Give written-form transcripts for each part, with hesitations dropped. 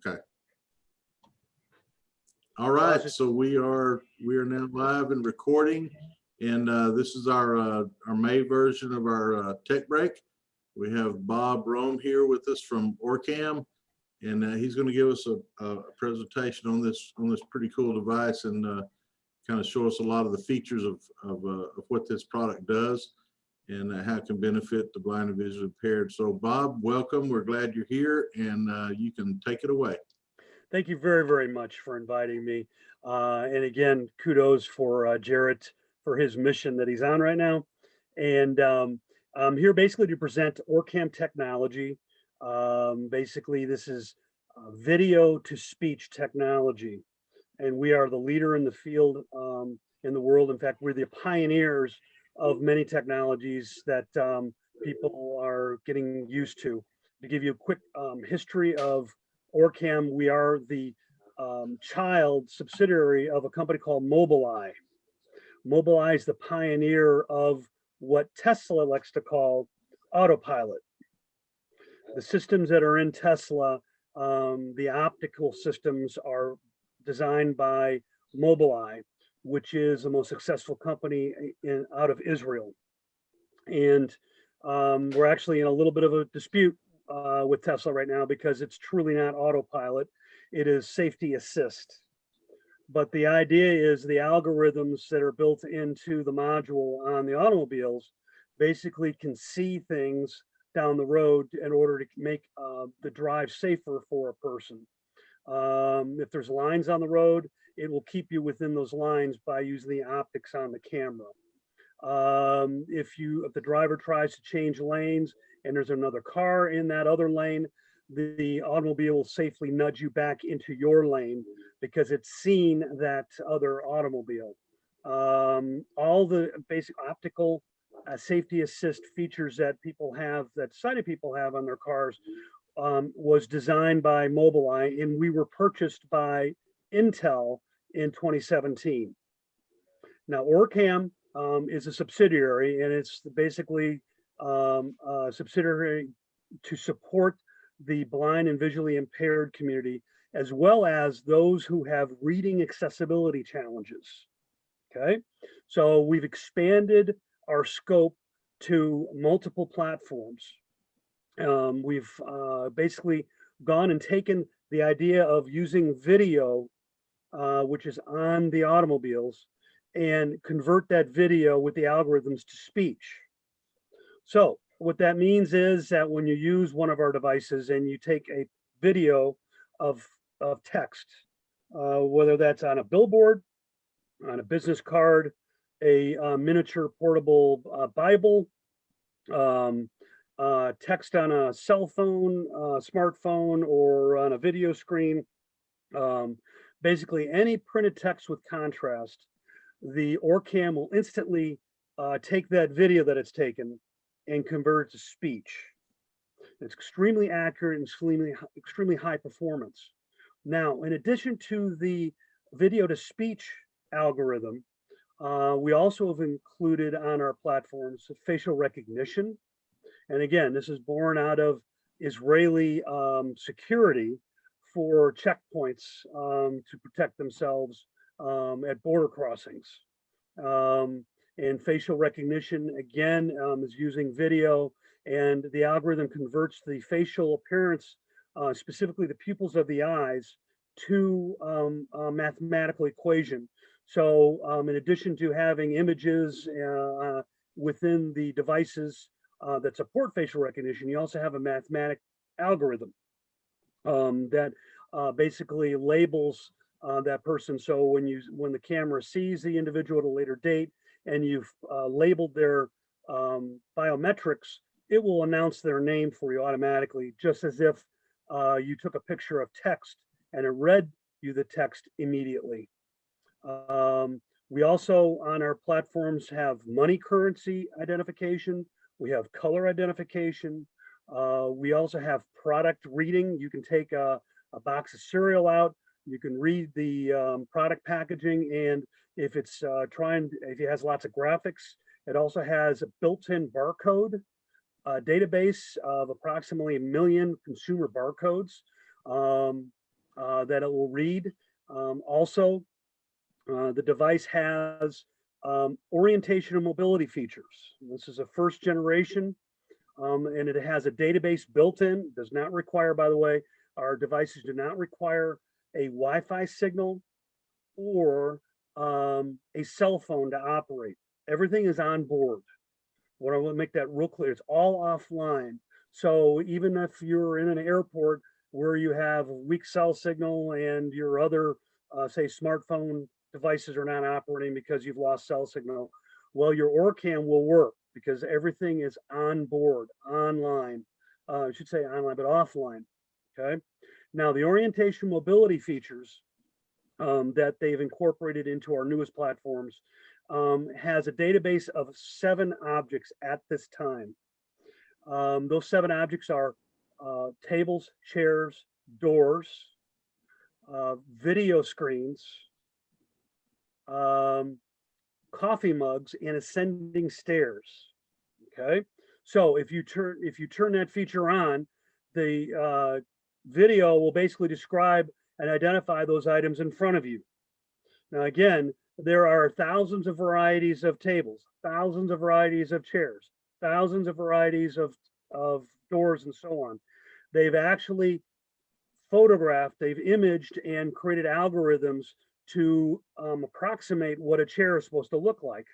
Okay. All right, so we are now live and recording, and this is our May version of our tech break. We have Bob Roehm here with us from Orcam, and he's going to give us a presentation on this pretty cool device and kind of show us a lot of the features of what this product does and how it can benefit the blind and visually impaired. So Bob, welcome. We're glad you're here, and you can take it away. Thank you very, very much for inviting me. And again, kudos for Jarrett for his mission that he's on right now. And I'm here basically to present Orcam technology. Basically, this is video to speech technology. And we are the leader in the field in the world. In fact, we're the pioneers of many technologies that people are getting used to. To give you a quick history of Orcam, we are the child subsidiary of a company called Mobileye. Mobileye is the pioneer of what Tesla likes to call autopilot. The systems that are in Tesla, the optical systems are designed by Mobileye, which is the most successful company out of Israel. And we're actually in a little bit of a dispute with Tesla right now because it's truly not autopilot. It is safety assist. But the idea is the algorithms that are built into the module on the automobiles basically can see things down the road in order to make the drive safer for a person. If there's lines on the road, it will keep you within those lines by using the optics on the camera. If the driver tries to change lanes and there's another car in that other lane, the automobile will safely nudge you back into your lane because it's seen that other automobile. All the basic optical safety assist features that people have, that sighted people have on their cars, was designed by Mobileye, and we were purchased by Intel in 2017. Now, Orcam is a subsidiary, and it's basically a subsidiary to support the blind and visually impaired community, as well as those who have reading accessibility challenges. Okay, so we've expanded our scope to multiple platforms. We've basically gone and taken the idea of using video, which is on the automobiles, and convert that video with the algorithms to speech. So what that means is that when you use one of our devices and you take a video of text, whether that's on a billboard, on a business card, a miniature portable Bible, text on a cell phone, smartphone, or on a video screen, basically any printed text with contrast, the Orcam will instantly take that video that it's taken and convert it to speech. It's extremely accurate and extremely high performance. Now, in addition to the video to speech algorithm, we also have included on our platforms facial recognition. And again, this is born out of Israeli security for checkpoints to protect themselves at border crossings. And facial recognition, again, is using video, and the algorithm converts the facial appearance, specifically the pupils of the eyes, to a mathematical equation. So in addition to having images within the devices that support facial recognition, you also have a mathematic algorithm that basically labels that person. So when the camera sees the individual at a later date and you've labeled their biometrics, it will announce their name for you automatically, just as if you took a picture of text and it read you the text immediately. We also on our platforms have money currency identification. We have color identification. We also have product reading. You can take a box of cereal out. You can read the product packaging, and if it's if it has lots of graphics, it also has a built-in barcode database of approximately 1 million consumer barcodes. that it will read. Also, the device has orientation and mobility features. This is a first generation, and it has a database built in. Does not require, by the way, our devices do not require a Wi-Fi signal or a cell phone to operate. Everything is on board. What I want to make that real clear, it's all offline. So even if you're in an airport where you have a weak cell signal and your other, say, smartphone devices are not operating because you've lost cell signal, well, your Orcam will work because everything is on board, online. I should say online, but offline. Okay. Now, the orientation mobility features that they've incorporated into our newest platforms has a database of 7 objects at this time. Those 7 objects are tables, chairs, doors, video screens, um, coffee mugs, and ascending stairs. Okay, so if you turn that feature on, the video will basically describe and identify those items in front of you. Now, again, there are thousands of varieties of tables, thousands of varieties of chairs, thousands of varieties of doors, and so on. They've actually photographed, they've imaged and created algorithms to approximate what a chair is supposed to look like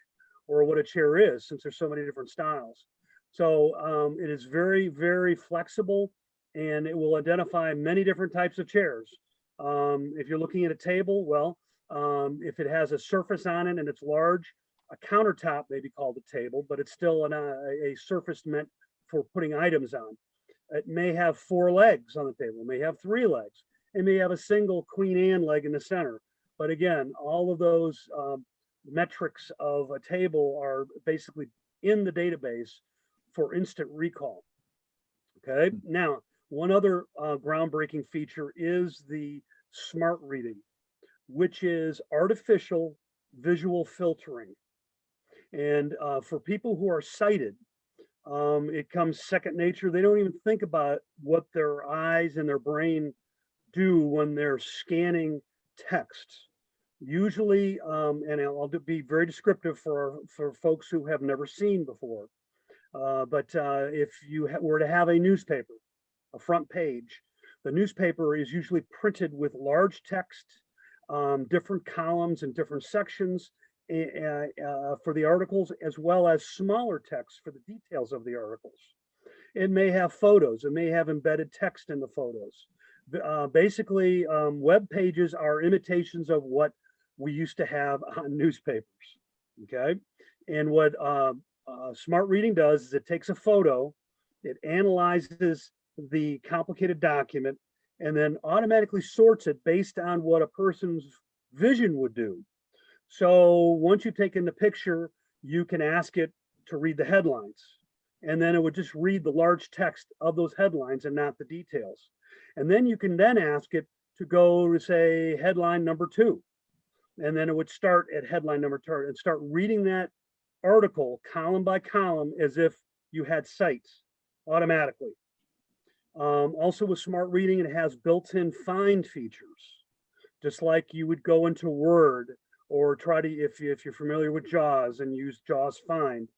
or what a chair is, since there's so many different styles. So it is very, very flexible, and it will identify many different types of chairs. If you're looking at a table, well, if it has a surface on it and it's large, a countertop may be called a table, but it's still a surface meant for putting items on. It may have 4 legs on the table, it may have 3 legs, it may have a single Queen Anne leg in the center. But again, all of those metrics of a table are basically in the database for instant recall. Okay, now one other groundbreaking feature is the smart reading, which is artificial visual filtering. And for people who are sighted, it comes second nature. They don't even think about what their eyes and their brain do when they're scanning text. Usually, and I'll be very descriptive for folks who have never seen before, but if you were to have a newspaper, a front page, the newspaper is usually printed with large text, different columns and different sections for the articles, as well as smaller text for the details of the articles. It may have photos, it may have embedded text in the photos. Basically, web pages are imitations of what we used to have on newspapers. Okay, and what smart reading does is it takes a photo, it analyzes the complicated document, and then automatically sorts it based on what a person's vision would do. So once you've taken the picture, you can ask it to read the headlines, and then it would just read the large text of those headlines and not the details. And then you can then ask it to go to, say, headline number 2, and then it would start at headline number 2 and start reading that article column by column as if you had sights automatically. Also with smart reading, it has built-in find features, just like you would go into Word or try to, if you're familiar with JAWS and use JAWS find,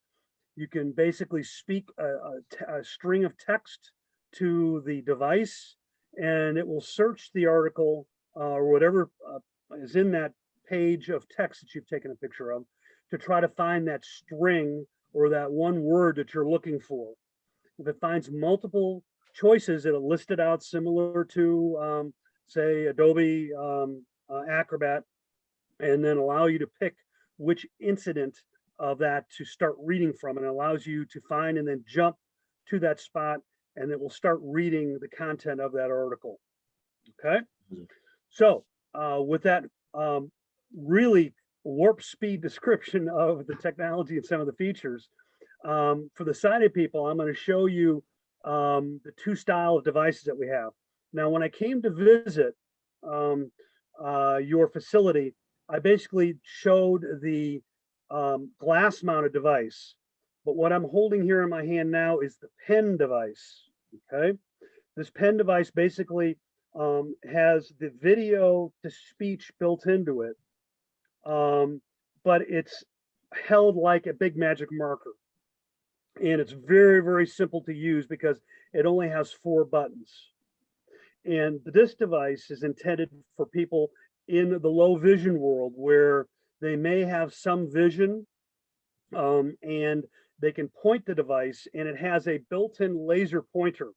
you can basically speak a string of text to the device, and it will search the article or whatever is in that page of text that you've taken a picture of to try to find that string or that one word that you're looking for. If it finds multiple choices, it'll list it out similar to, say, Adobe Acrobat, and then allow you to pick which incident of that to start reading from. And it allows you to find and then jump to that spot, and it will start reading the content of that article. Okay. So with that really warp speed description of the technology and some of the features, for the sighted people, I'm going to show you the 2 style of devices that we have. Now, when I came to visit your facility, I basically showed the glass mounted device, but what I'm holding here in my hand now is the pen device. Okay, this pen device basically has the video to speech built into it, but it's held like a big magic marker. And it's very, very simple to use because it only has 4 buttons. And this device is intended for people in the low vision world where they may have some vision, and they can point the device, and it has a built-in laser pointer.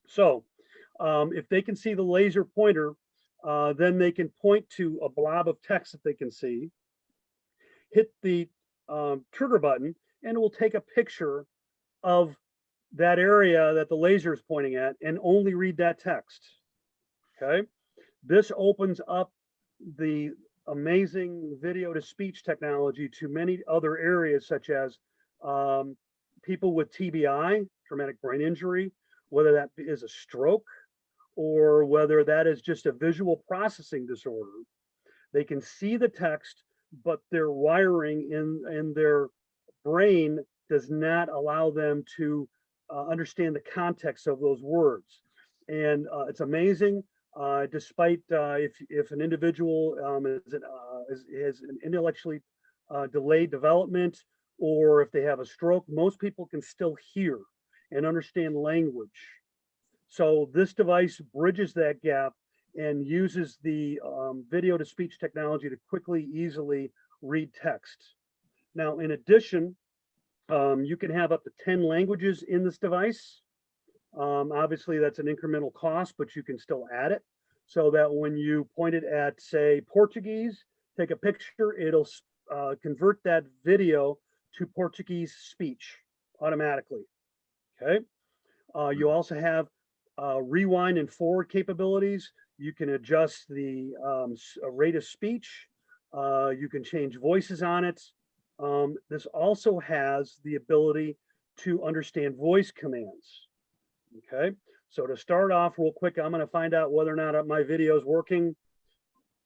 So if they can see the laser pointer, then they can point to a blob of text that they can see, hit the trigger button, and it will take a picture of that area that the laser is pointing at and only read that text. Okay. This opens up the amazing video to speech technology to many other areas, such as people with TBI, traumatic brain injury, whether that is a stroke or whether that is just a visual processing disorder. They can see the text, but their wiring in their brain does not allow them to understand the context of those words. And it's amazing. Despite if an individual has an intellectually delayed development, or if they have a stroke, most people can still hear and understand language. So this device bridges that gap and uses the video to speech technology to quickly, easily read text. Now, in addition, you can have up to 10 languages in this device. Obviously, that's an incremental cost, but you can still add it so that when you point it at, say, Portuguese, take a picture, it'll convert that video to Portuguese speech automatically. Okay. You also have rewind and forward capabilities. You can adjust the rate of speech. You can change voices on it. This also has the ability to understand voice commands. Okay, so to start off real quick, I'm going to find out whether or not my video is working,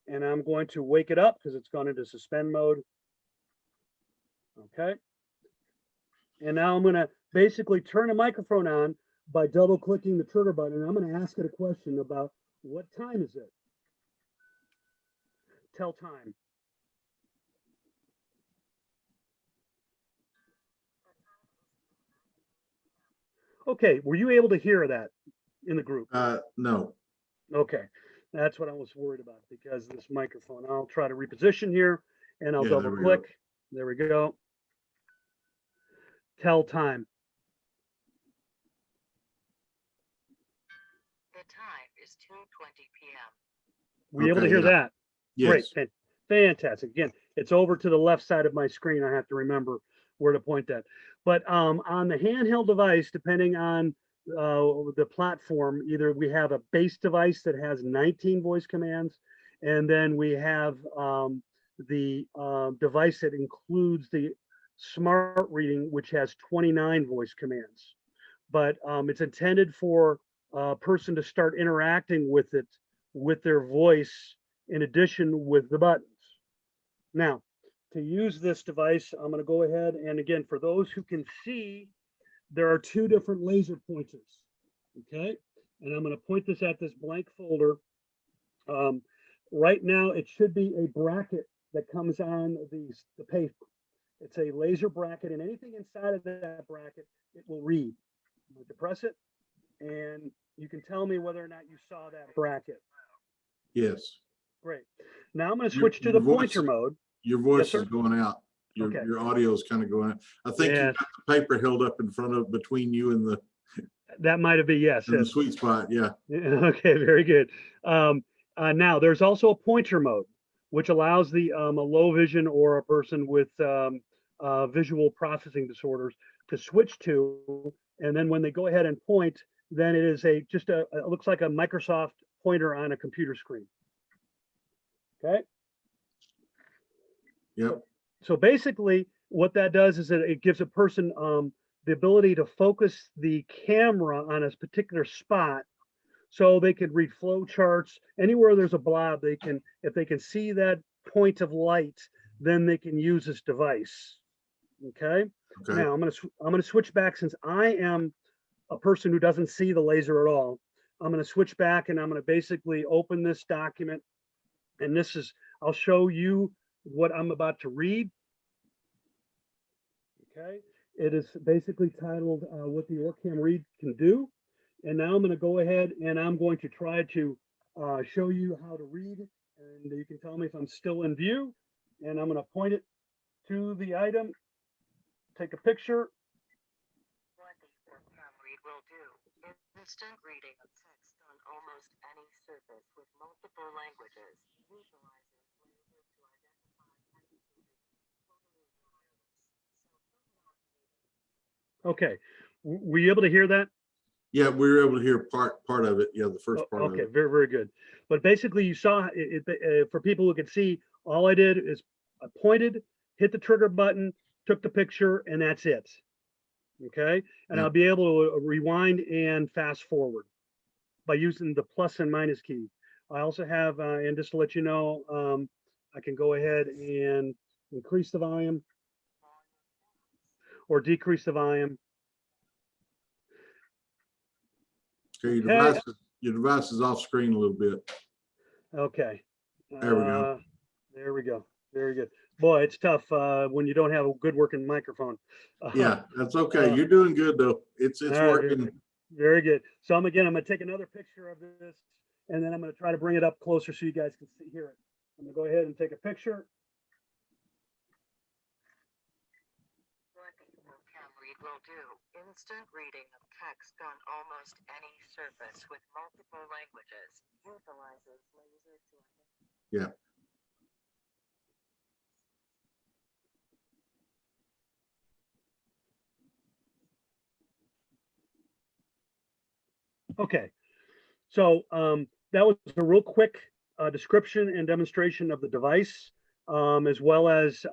and I'm going to wake it up because it's gone into suspend mode. Okay, and now I'm going to basically turn the microphone on by double clicking the trigger button, and I'm going to ask it a question about what time is it? Tell time. Okay, were you able to hear that in the group? No. Okay, that's what I was worried about because this microphone. I'll try to reposition here and I'll Yeah, double click. There we go. Tell time. The time is 2:20 p.m. Were you able to hear that? Yes. Great, fantastic. Again, it's over to the left side of my screen. I have to remember where to point that. But on the handheld device, depending on the platform, either we have a base device that has 19 voice commands, and then we have the device that includes the smart reading, which has 29 voice commands. But it's intended for a person to start interacting with it with their voice in addition with the buttons. Now, to use this device, I'm going to go ahead and again, for those who can see, there are 2 different laser pointers. Okay, and I'm going to point this at this blank folder. Right now, it should be a bracket that comes on the paper. It's a laser bracket, and anything inside of that bracket, it will read. I'm going to press it, and you can tell me whether or not you saw that bracket. Yes. Great. Now I'm going to switch to the pointer mode. Your voice Yes, is going out. Your audio is kind of going out. I think Yeah. you got the paper held up in front of between you and the That might have been, yes. the sweet spot. Yeah. Okay, very good. Now there's also a pointer mode, which allows a low vision or a person with visual processing disorders to switch to, and then when they go ahead and point, then it is it looks like a Microsoft pointer on a computer screen. Okay. Yep. So basically what that does is that it gives a person the ability to focus the camera on a particular spot so they could read flow charts. Anywhere there's a blob, they can, if they can see that point of light, then they can use this device. Okay. Okay. Now I'm going to switch back since I am a person who doesn't see the laser at all. I'm going to switch back and I'm going to basically open this document. And this is, I'll show you what I'm about to read. Okay. It is basically titled What the Orcam Read Can Do. And now I'm going to go ahead and I'm going to try to show you how to read. And you can tell me if I'm still in view. And I'm going to point it to the item, take a picture. What the Orcam Read will do. Instant reading of text on almost any surface with multiple languages. Utilizes laser to identify totally wireless. Okay. Were you able to hear that? Yeah, we were able to hear part of it. Yeah, the first part of Okay, it. very, very good. But basically you saw it, for people who can see, all I did is I pointed, hit the trigger button, took the picture, and that's it. Okay. And Yeah. I'll be able to rewind and fast forward by using the plus and minus key. I also have, and just to let you know, I can go ahead and increase the volume or decrease the volume. Okay, Okay. your device is off screen a little bit. Okay. There we go. There we go. Very good. Boy, it's tough when you don't have a good working microphone. Yeah, that's okay. You're doing good though. It's all right, working. Very good. So I'm going to take another picture of this, and then I'm going to try to bring it up closer so you guys can hear it. I'm going to go ahead and take a picture. What the Orcam Read will do. Instant reading of text on almost any surface with multiple languages. Utilizes laser to identify. Yeah. Okay. So that was a real quick description and demonstration of the device, as well as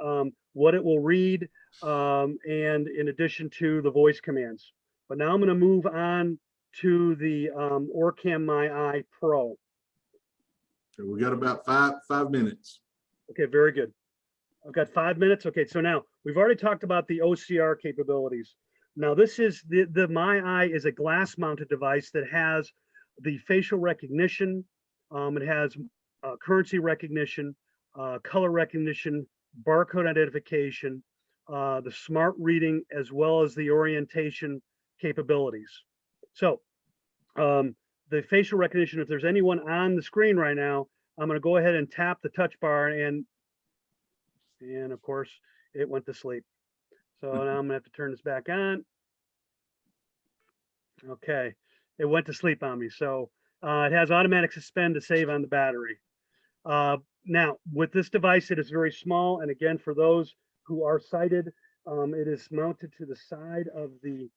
what it will read, and in addition to the voice commands. But now I'm going to move on to the Orcam Myi Pro. So we got about five minutes. Okay, very good. I've got 5 minutes. Okay, so now we've already talked about the OCR capabilities. Now this is the Myi is a glass mounted device that has the facial recognition. It has currency recognition, color recognition, barcode identification, the smart reading, as well as the orientation capabilities. So the facial recognition, if there's anyone on the screen right now, I'm going to go ahead and tap the touch bar and of course it went to sleep. So now I'm gonna have to turn this back on. Okay, it went to sleep on me. So it has automatic suspend to save on the battery. Now with this device, it is very small. And again, for those who are sighted, it is mounted to the side of the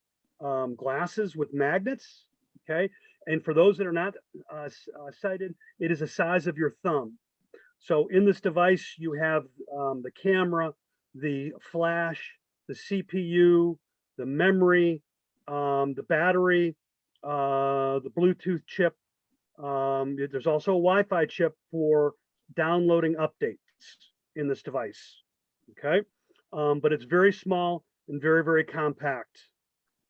glasses with magnets. Okay, and for those that are not sighted, it is the size of your thumb. So in this device, you have the camera, the flash, the CPU, the memory, the battery, the Bluetooth chip. There's also a Wi-Fi chip for downloading updates in this device. Okay, but it's very small and very, very compact.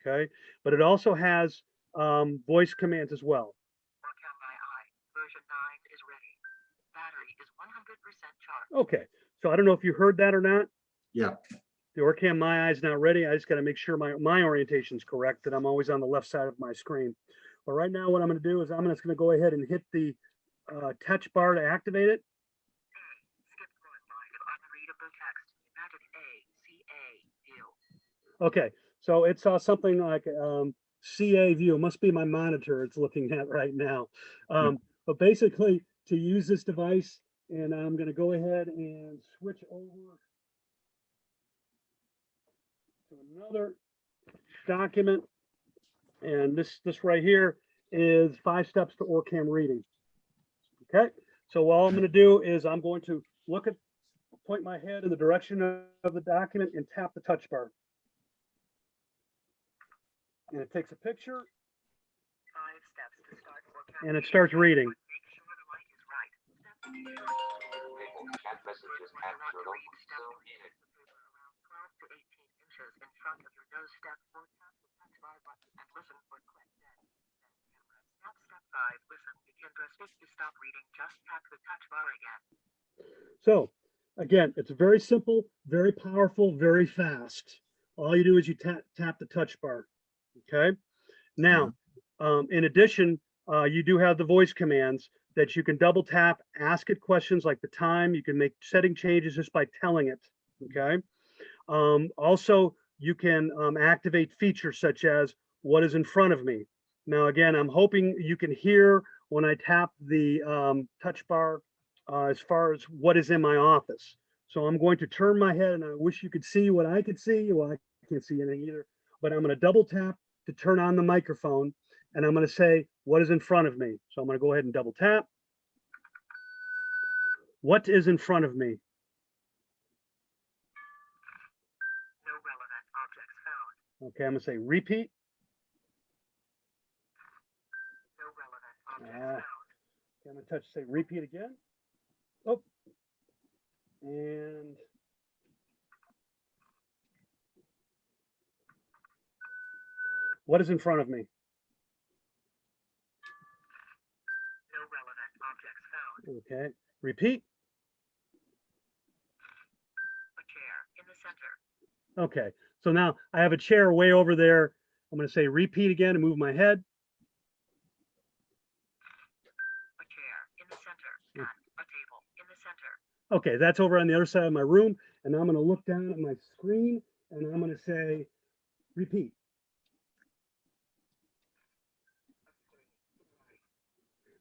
Okay, but it also has voice commands as well. Orcam Myi version 9 is ready. Battery is 100% charged. Okay, so I don't know if you heard that or not. Yeah. The Orcam Myi is now ready. I just got to make sure my orientation is correct, that I'm always on the left side of my screen. But right now, what I'm going to do is I'm just going to go ahead and hit the touch bar to activate it. Skip current line of unreadable text. Added CA view. Okay, so it saw something like CA view. It must be my monitor it's looking at right now. But basically, to use this device, and I'm going to go ahead and switch over to another document. And this right here is 5 steps to Orcam reading. Okay, so all I'm going to do is I'm going to point my head in the direction of the document and tap the touch bar. And it takes a picture. 5 steps to start Orcam And it starts reading. Make sure the light is right. Step 2. Chat messages at journal. Around 12 to 18 inches in front of your nose. Step 4. Tap the touch bar button and listen for click dead. Camera. Now step 5, listen. If you press to stop reading, just tap the touch bar again. So again, it's very simple, very powerful, very fast. All you do is you tap the touch bar. Okay. Now, in addition, you do have the voice commands that you can double tap, ask it questions like the time. You can make setting changes just by telling it. Okay. Also, you can activate features such as what is in front of me. Now, again, I'm hoping you can hear when I tap the touch bar as far as what is in my office. So I'm going to turn my head, and I wish you could see what I could see. Well, I can't see anything either, but I'm going to double tap to turn on the microphone, and I'm going to say what is in front of me. So I'm going to go ahead and double tap. What is in front of me? No relevant objects found. Okay, I'm going to say repeat. No relevant objects found. Okay, I'm going to touch say repeat again. Oh, and what is in front of me? No relevant objects found. Okay, repeat. A chair in the center. Okay, so now I have a chair way over there. I'm going to say repeat again and move my head. A chair in the center. And a table in the center. Okay, that's over on the other side of my room. And now I'm going to look down at my screen and I'm going to say repeat.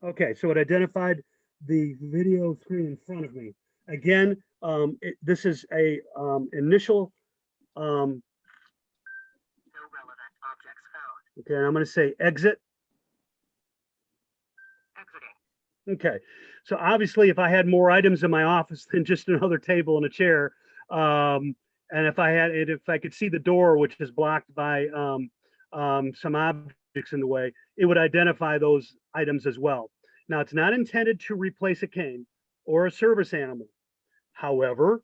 Okay, so it identified the video screen in front of me. Again, this is a initial. No relevant objects found. Okay, and I'm going to say exit. Exiting. Okay, so obviously, if I had more items in my office than just another table and a chair, and if I could see the door, which is blocked by some objects in the way, it would identify those items as well. Now, it's not intended to replace a cane or a service animal. However,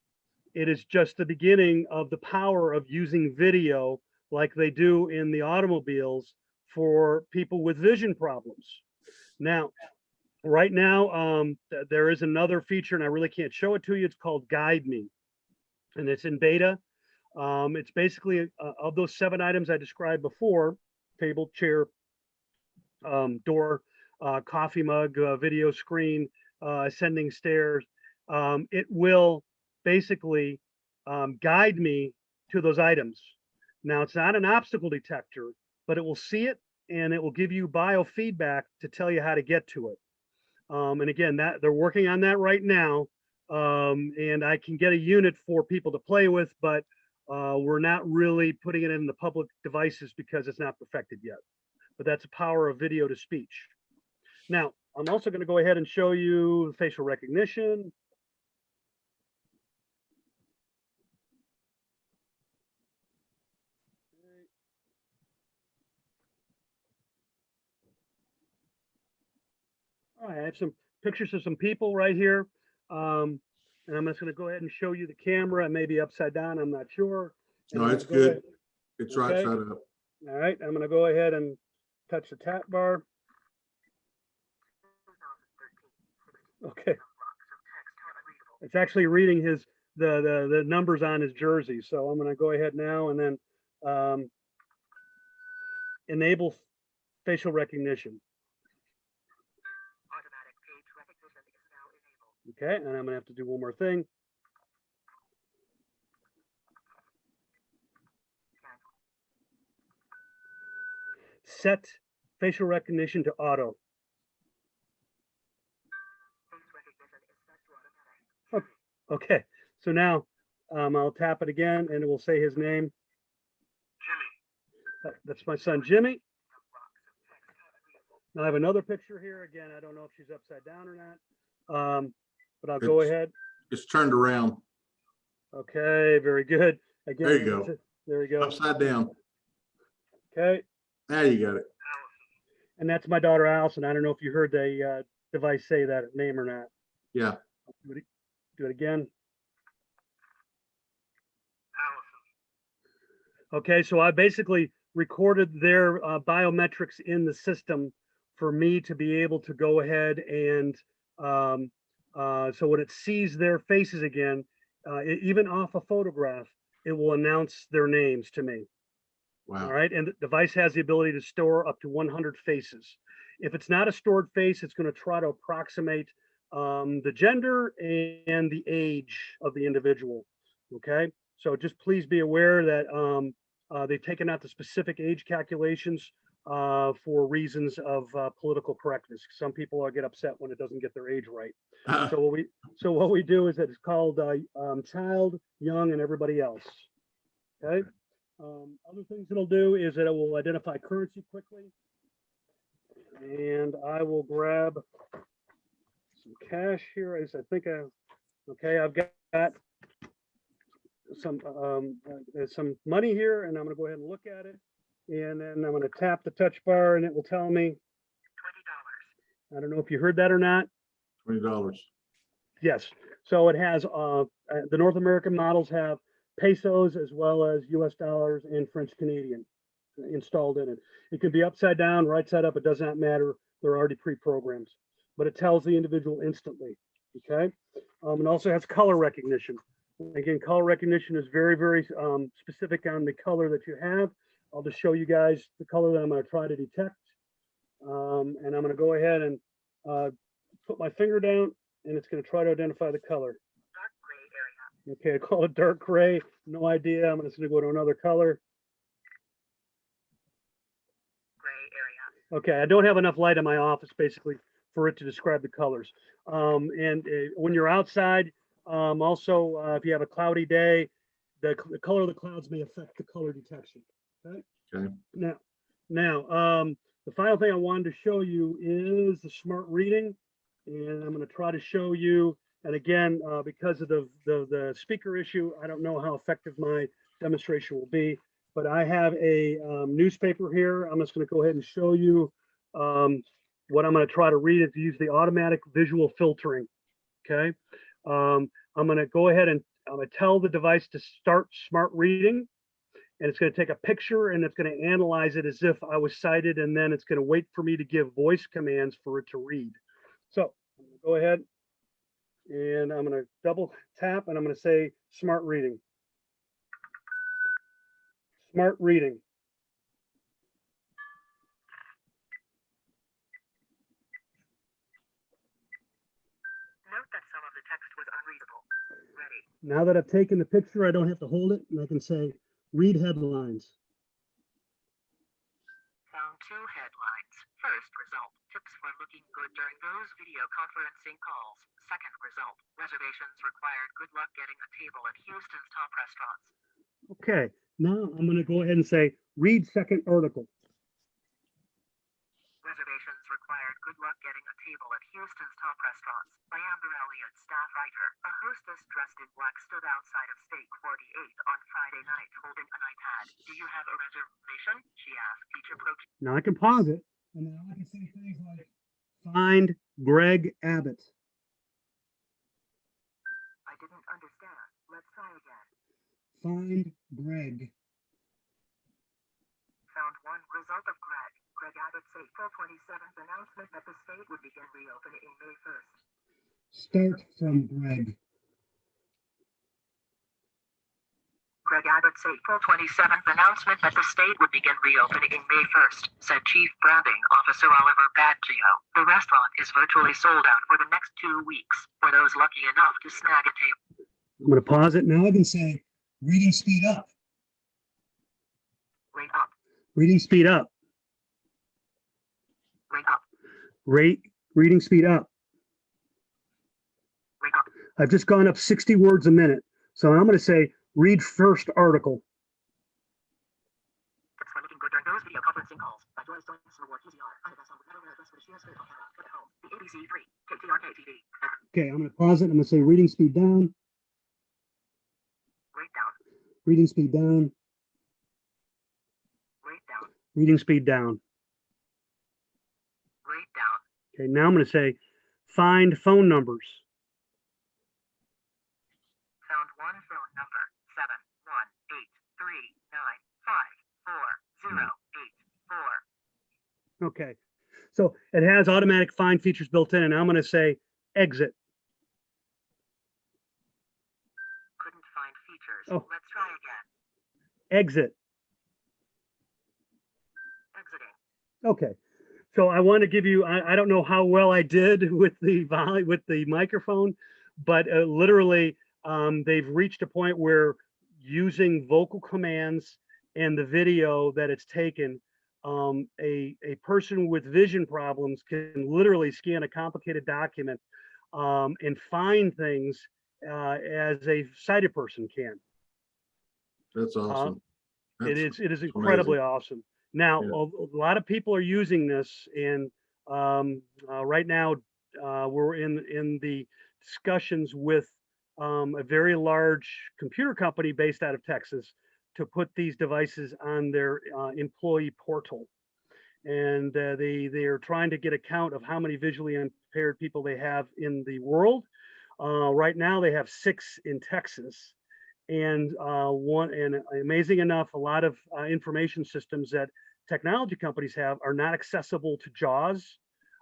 it is just the beginning of the power of using video like they do in the automobiles for people with vision problems. Now, right now, there is another feature, and I really can't show it to you. It's called Guide Me, and it's in beta. It's basically of those 7 items I described before: table, chair, door, coffee mug, video screen, ascending stairs. It will basically guide me to those items. Now, it's not an obstacle detector, but it will see it and it will give you biofeedback to tell you how to get to it. And again, that they're working on that right now. And I can get a unit for people to play with, but we're not really putting it in the public devices because it's not perfected yet. But that's the power of video to speech. Now, I'm also going to go ahead and show you facial recognition. I have some pictures of some people right here. And I'm just going to go ahead and show you the camera. It may be upside down. I'm not sure. No, it's good. It's right Okay. side up. All right. I'm going to go ahead and touch the tap bar. Okay. It's actually reading the numbers on his jersey. So I'm going to go ahead now and then enable facial recognition. Automatic page recognition is now enabled. Okay, and I'm going to have to do one more thing. Set facial recognition to auto. Face recognition is set to automatic. Okay, so now I'll tap it again and it will say his name. Jimmy. That's my son, Jimmy. Now I have another picture here. Again, I don't know if she's upside down or not, but I'll go ahead. It's turned around. Okay, very good. Again, There you go. There we go. Upside down. Okay, Now you got it. and that's my daughter, Allison. I don't know if you heard the device say that name or not. Yeah. Do it again. Okay, so I basically recorded their biometrics in the system for me to be able to go ahead and so when it sees their faces again, even off a photograph, it will announce their names to me. All Wow. right. And the device has the ability to store up to 100 faces. If it's not a stored face, it's going to try to approximate the gender and the age of the individual. Okay. So just please be aware that they've taken out the specific age calculations for reasons of political correctness. Some people get upset when it doesn't get their age right. So what we do is that it's called child, young, and everybody else. Okay. Other things it'll do is that it will identify currency quickly. And I will grab some cash here. As I think okay, I've got some money here, and I'm going to go ahead and look at it. And then I'm going to tap the touch bar, and it will tell me $20. I don't know if you heard that or not. $20. Yes. So it has the North American models have pesos as well as US dollars and French Canadian installed in it. It can be upside down, right side up. It does not matter. They're already pre-programmed, but it tells the individual instantly. Okay. It also has color recognition. Again, color recognition is very, very specific on the color that you have. I'll just show you guys the color that I'm going to try to detect. And I'm going to go ahead and put my finger down, and it's going to try to identify the color. Dark gray area. Okay, I call it dark gray. No idea. I'm just going to go to another color. Gray area. Okay, I don't have enough light in my office basically for it to describe the colors. When you're outside, also if you have a cloudy day, the color of the clouds may affect the color detection. Okay. Okay. Now, the final thing I wanted to show you is the smart reading, and I'm going to try to show you. And again, because of the speaker issue, I don't know how effective my demonstration will be. But I have a newspaper here. I'm just going to go ahead and show you what I'm going to try to read is to use the automatic visual filtering. Okay. I'm going to go ahead and I'm going to tell the device to start smart reading, and it's going to take a picture and it's going to analyze it as if I was sighted, and then it's going to wait for me to give voice commands for it to read. So I'm going to go ahead and I'm going to double tap and I'm going to say smart reading. Smart reading. Note that some of the text was unreadable. Ready. Now that I've taken the picture, I don't have to hold it, and I can say read headlines. Found 2 headlines. First result, tips for looking good during those video conferencing calls. Second result, reservations required. Good luck getting a table at Houston's top restaurants. Okay, now I'm going to go ahead and say read second article. Reservations required. Good luck getting a table at Houston's top restaurants. By Amber Elliott, staff writer. A hostess dressed in black stood outside of Steak 48 on Friday night holding an iPad. Do you have a reservation? She asked. Teacher Pro. Now I can pause it, and now I can say things like find Greg Abbott. I didn't understand. Let's try again. Find Greg. Found 1 result of Greg. Greg Abbott's April 27th announcement that the state would begin reopening May 1st. Start from Greg. Greg Abbott's April 27th announcement that the state would begin reopening May 1st, said Chief Branding Officer Oliver Baggio. The restaurant is virtually sold out for the next 2 weeks for those lucky enough to snag a table. I'm going to pause it. Now I can say reading speed up. Rate up. Reading speed up. Rate up. Reading speed up. Rate up. I've just gone up 60 words a minute. So I'm going to say read first article. Tips for looking good during those video conferencing calls. By Joyce Johnson Award PCR. Unabased on the federal address for the CS on camera. At home. The ABC 3. KTRK TV. Okay, I'm going to pause it. I'm going to say reading speed down. Rate down. Reading speed down. Rate down. Reading speed down. Rate down. Okay, now I'm going to say find phone numbers. Found 1 phone number. 71839544084. Okay, So it has automatic find features built in, and I'm going to say exit. Couldn't find features. Oh. Let's try again. Exit. Exiting. Okay. So I want to give you, I don't know how well I did with the volume, with the microphone, but literally they've reached a point where using vocal commands and the video that it's taken, a person with vision problems can literally scan a complicated document and find things as a sighted person can. That's awesome. It That's is incredibly awesome. Now, Yeah. a lot of people are using this, and right now we're in the discussions with a very large computer company based out of Texas to put these devices on their employee portal. And they are trying to get a count of how many visually impaired people they have in the world. Right now, they have 6 in Texas. And amazing enough, a lot of information systems that technology companies have are not accessible to JAWS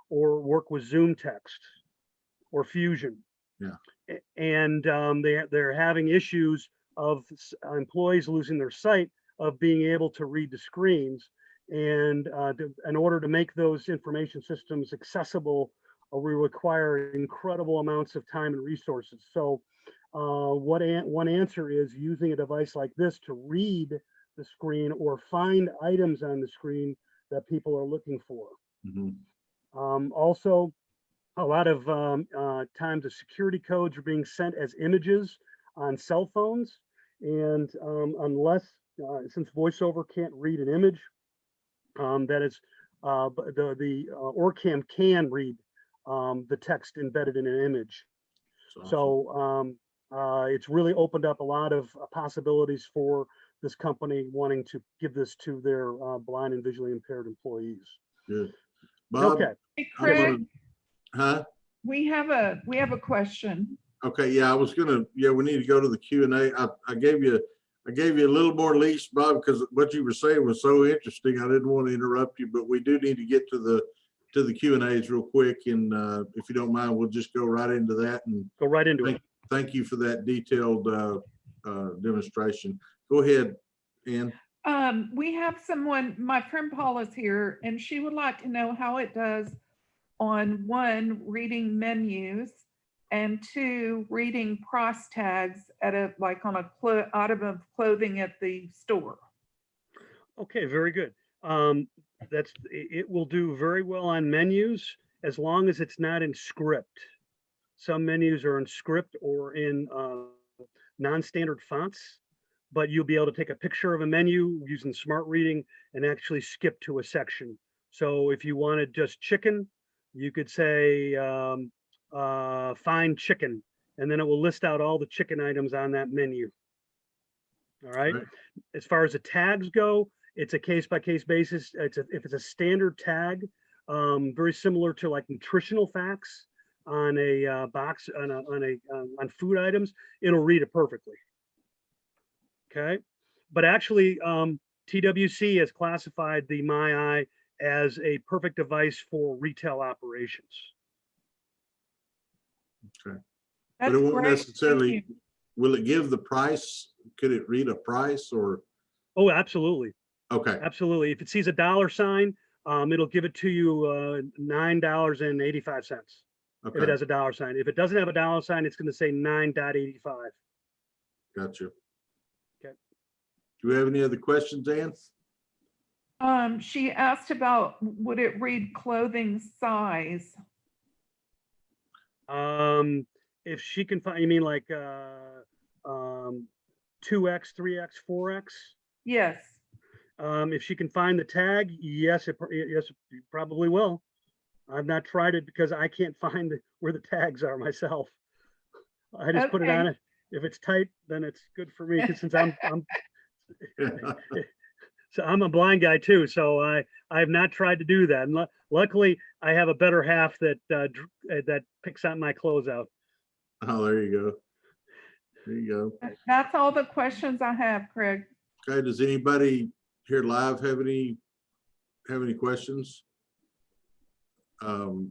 or work with Zoom text or Fusion. Yeah. And they're having issues of employees losing their sight of being able to read the screens. And in order to make those information systems accessible, we require incredible amounts of time and resources. So one answer is using a device like this to read the screen or find items on the screen that people are looking for. Mhm. Also, a lot of times the security codes are being sent as images on cell phones. And unless, since VoiceOver can't read an image, that is, the Orcam can read the text embedded in an image. That's So awesome. it's really opened up a lot of possibilities for this company wanting to give this to their blind and visually impaired employees. Good. Bob, Okay. Hey, I'm Craig, gonna- huh? we have a question. Okay, yeah, I was gonna, yeah, we need to go to the Q&A. I gave you a little more leash, Bob, because what you were saying was so interesting. I didn't want to interrupt you, but we do need to get to the Q&As real quick. And if you don't mind, we'll just go right into that. And Go right into it. thank you for that detailed demonstration. Go ahead, Ann. We have someone, my friend Paula's here, and she would like to know how it does on 1, reading menus, and 2, reading price tags at on a item of clothing at the store. Okay, very good. It will do very well on menus as long as it's not in script. Some menus are in script or in non-standard fonts, but you'll be able to take a picture of a menu using smart reading and actually skip to a section. So if you wanted just chicken, you could say find chicken, and then it will list out all the chicken items on that menu. All right. Right. As far as the tags go, it's a case-by-case basis. If it's a standard tag, very similar to like nutritional facts on a box on food items, it'll read it perfectly. Okay, but actually, TWC has classified the Myi as a perfect device for retail operations. Okay. That's But it won't great. Thank necessarily, you. will it give the price? Could it read a price or? Oh, absolutely. Okay, Absolutely. If it sees a dollar sign, it'll give it to you $9.85. If it okay, has a dollar sign. If it doesn't have a dollar sign, it's going to say 9.85. gotcha. Okay. Do we have any other questions, Ann? She asked about, would it read clothing size? If she can find, you mean like 2X, 3X, 4X? Yes. If she can find the tag, yes, it probably will. I've not tried it because I can't find where the tags are myself. I just put it on Okay. it. If it's tight, then it's good for me. 'Cause since I'm so I'm a blind guy too, so I have not tried to do that. And luckily, I have a better half that picks out my clothes out. Oh, there you go. There you go. That's all the questions I have, Craig. Okay, does anybody here live have any questions? I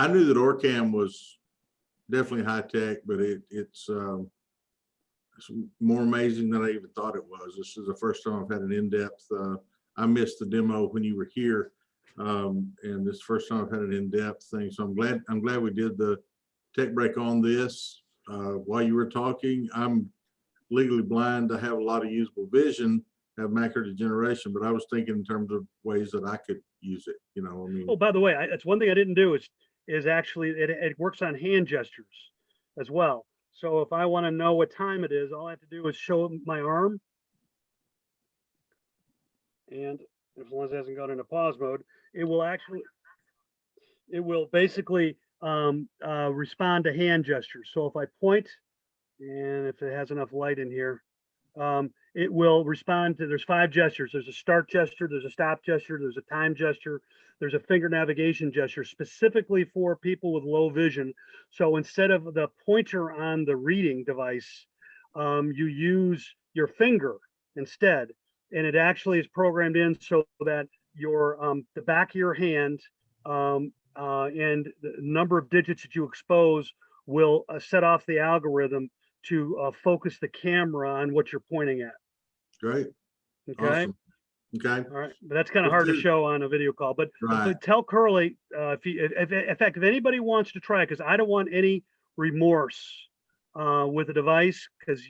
knew that Orcam was definitely high tech, but it's more amazing than I even thought it was. This is the first time I've had an in-depth. I missed the demo when you were here, and this is the first time I've had an in-depth thing. So I'm glad we did the tech break on this. While you were talking, I'm legally blind. I have a lot of usable vision, have macular degeneration, but I was thinking in terms of ways that I could use it. You know, I mean. Oh, by the way, that's one thing I didn't do is actually it works on hand gestures as well. So if I want to know what time it is, all I have to do is show my arm. And as long as it hasn't gone into pause mode, it will basically respond to hand gestures. So if I point, and if it has enough light in here, it will respond to, there's 5 gestures. There's a start gesture, there's a stop gesture, there's a time gesture, there's a finger navigation gesture specifically for people with low vision. So instead of the pointer on the reading device, you use your finger instead. And it actually is programmed in so that your the back of your hand and the number of digits that you expose will set off the algorithm to focus the camera on what you're pointing at. Great. Okay. Awesome. Okay. All right. But that's kind of hard to show on a video call. But, Right. but tell Curly, in fact, if anybody wants to try, because I don't want any remorse with the device, because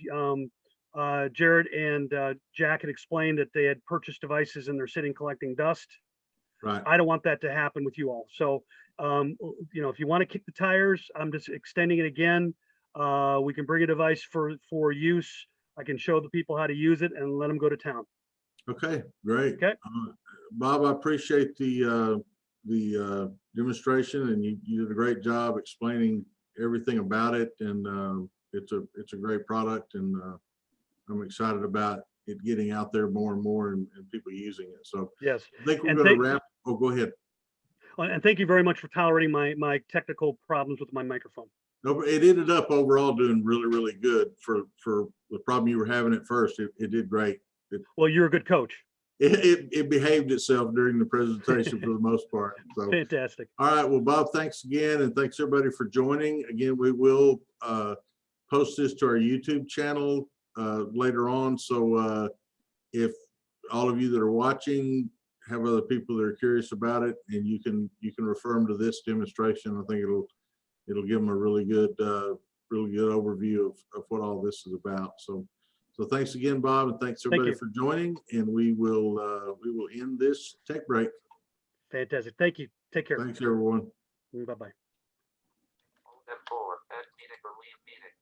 Jared and Jack had explained that they had purchased devices and they're sitting collecting dust. Right. I don't want that to happen with you all. So, you know, if you want to kick the tires, I'm just extending it again. We can bring a device for use. I can show the people how to use it and let them go to town. Okay, great. Okay. Bob, I appreciate the demonstration, and you did a great job explaining everything about it. And it's a great product, and I'm excited about it getting out there more and more, and people using it. So Yes. I think we're And going to wrap. Oh, go ahead. And thank you very much for tolerating my technical problems with my microphone. No, it ended up overall doing really, really good for the problem you were having at first. It did great. Well, you're a good coach. It behaved itself during the presentation for the most part. So Fantastic. all right. Well, Bob, thanks again. And thanks everybody for joining. Again, we will post this to our YouTube channel later on. So if all of you that are watching have other people that are curious about it, and you can refer them to this demonstration, I think it'll give them a really good overview of what all this is about. So thanks again, Bob, and thanks everybody for joining. And we will end this tech break. Fantastic. Thank you. Take care. Thanks, everyone. Bye-bye. Step forward. End meeting or leave meeting.